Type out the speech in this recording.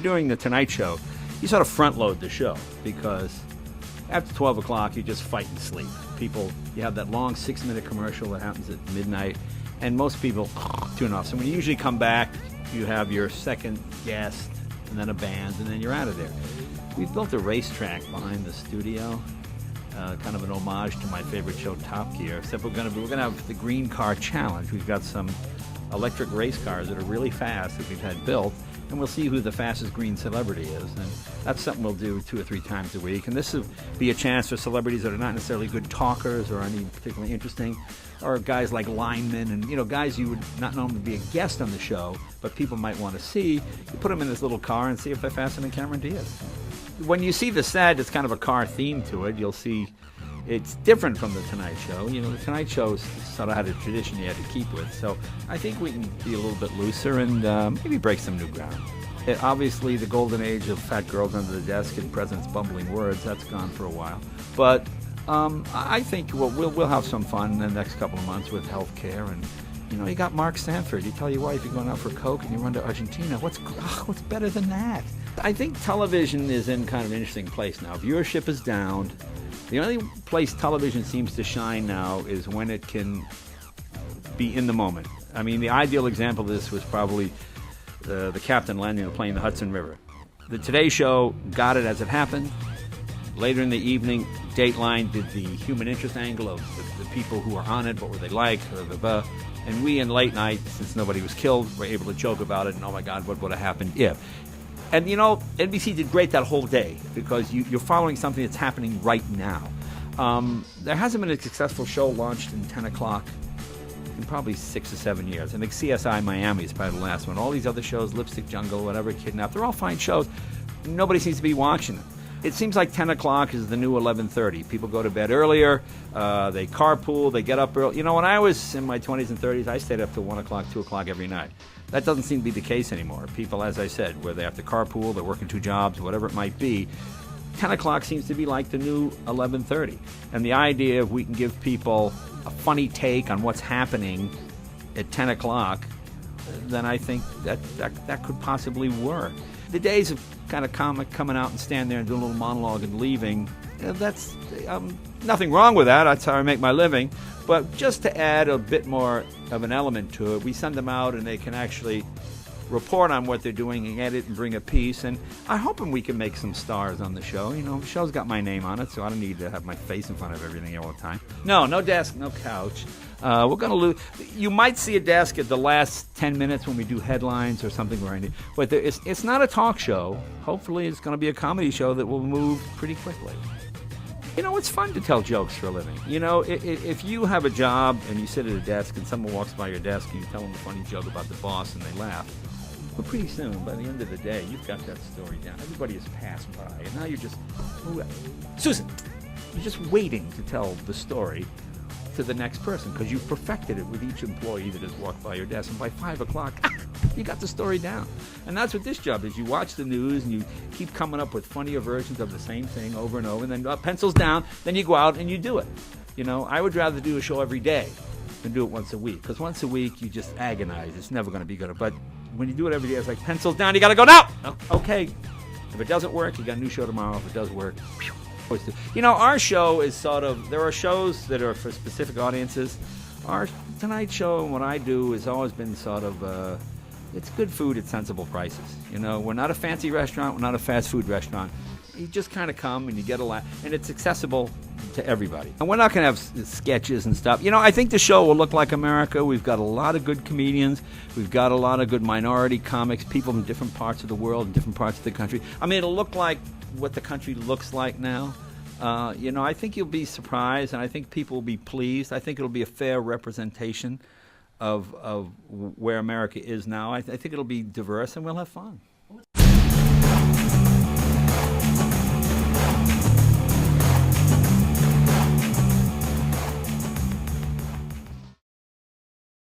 you're doing the Tonight Show, you sort of front load the show because after 12 o'clock, you just fight and sleep. People, you have that long 6-minute commercial that happens at midnight, and most people tune off. So when you usually come back, you have your second guest, and then a band, and then you're out of there. We've built a racetrack behind the studio, kind of an homage to my favorite show, Top Gear, except we're gonna have the Green Car Challenge. We've got some electric race cars that are really fast that we've had built, and we'll see who the fastest green celebrity is. And that's something we'll do 2 or 3 times a week. And this will be a chance for celebrities that are not necessarily good talkers or any particularly interesting, or guys like linemen and, you know, guys you would not normally be a guest on the show, but people might want to see. You put them in this little car and see if they're faster than Cameron Diaz. When you see the set, it's kind of a car theme to it. You'll see it's different from the Tonight Show. You know, the Tonight Show sort of had a tradition you had to keep with. So I think we can be a little bit looser and maybe break some new ground. Obviously, the golden age of fat girls under the desk and presidents bumbling words, that's gone for a while. But I think we'll have some fun in the next couple of months with health care. And, you know, you got Mark Sanford. You tell your wife you're going out for Coke and you run to Argentina. What's better than that? I think television is in kind of an interesting place now. Viewership is down. The only place television seems to shine now is when it can be in the moment. I mean, the ideal example of this was probably the Captain Leno playing the Hudson River. The Today Show got it as it happened. Later in the evening, Dateline did the human interest angle of the people who were on it, what were they like, and we in late night, since nobody was killed, were able to joke about it, and oh my God, what would have happened if? And, you know, NBC did great that whole day because you're following something that's happening right now. There hasn't been a successful show launched in 10 o'clock in probably 6 or 7 years. I think CSI Miami is probably the last one. All these other shows, Lipstick Jungle, whatever, Kidnapped, they're all fine shows. Nobody seems to be watching them. It seems like 10 o'clock is the new 11:30. People go to bed earlier, they carpool, they get up early. You know, when I was in my 20s and 30s, I stayed up till 1 o'clock, 2 o'clock every night. That doesn't seem to be the case anymore. People, as I said, where they have to carpool, they're working 2 jobs, whatever it might be, 10 o'clock seems to be like the new 11:30. And the idea of we can give people a funny take on what's happening at 10 o'clock, then I think that could possibly work. The days of kind of comic coming out and stand there and do a little monologue and leaving, that's nothing wrong with that. That's how I make my living. But just to add a bit more of an element to it, we send them out and they can actually report on what they're doing and edit and bring a piece. And I'm hoping we can make some stars on the show. You know, the show's got my name on it, so I don't need to have my face in front of everything all the time. No desk, no couch. We're going to lose. You might see a desk at the last 10 minutes when we do headlines or something. But it's not a talk show. Hopefully it's going to be a comedy show that will move pretty quickly. You know, it's fun to tell jokes for a living. You know, if you have a job and you sit at a desk and someone walks by your desk and you tell them a funny joke about the boss and they laugh, well, pretty soon, by the end of the day, you've got that story down. Everybody has passed by, and now you're just, Susan, you're just waiting to tell the story to the next person because you've perfected it with each employee that has walked by your desk. And by 5 o'clock, you got the story down. And that's what this job is. You watch the news and you keep coming up with funnier versions of the same thing over and over. And then pencils down, then you go out and you do it. You know, I would rather do a show every day than do it once a week. Because once a week, you just agonize. It's never going to be good. But when you do it every day, it's like pencils down, you got to go now. Okay. If it doesn't work, you got a new show tomorrow. If it does work, you know, our show is sort of, there are shows that are for specific audiences. Our Tonight Show and what I do has always been sort of, it's good food at sensible prices. You know, we're not a fancy restaurant. We're not a fast food restaurant. You just kind of come and you get a laugh, and it's accessible to everybody. And we're not going to have sketches and stuff. You know, I think the show will look like America. We've got a lot of good comedians. We've got a lot of good minority comics, people from different parts of the world and different parts of the country. I mean, it'll look like what the country looks like now. You know, I think you'll be surprised, and I think people will be pleased. I think it'll be a fair representation of where America is now. I think it'll be diverse, and we'll have fun.